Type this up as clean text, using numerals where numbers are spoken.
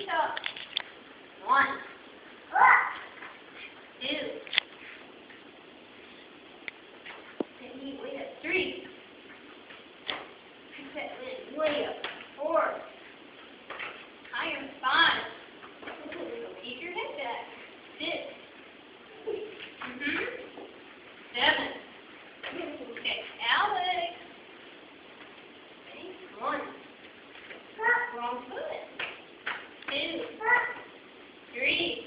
up. 1, 2. And he way up. 3. Pick that wind way up. 4. Higher. 5. Keep your head back. 6. 7. Okay, Alex. Okay, 1. Wrong foot. 2. 3.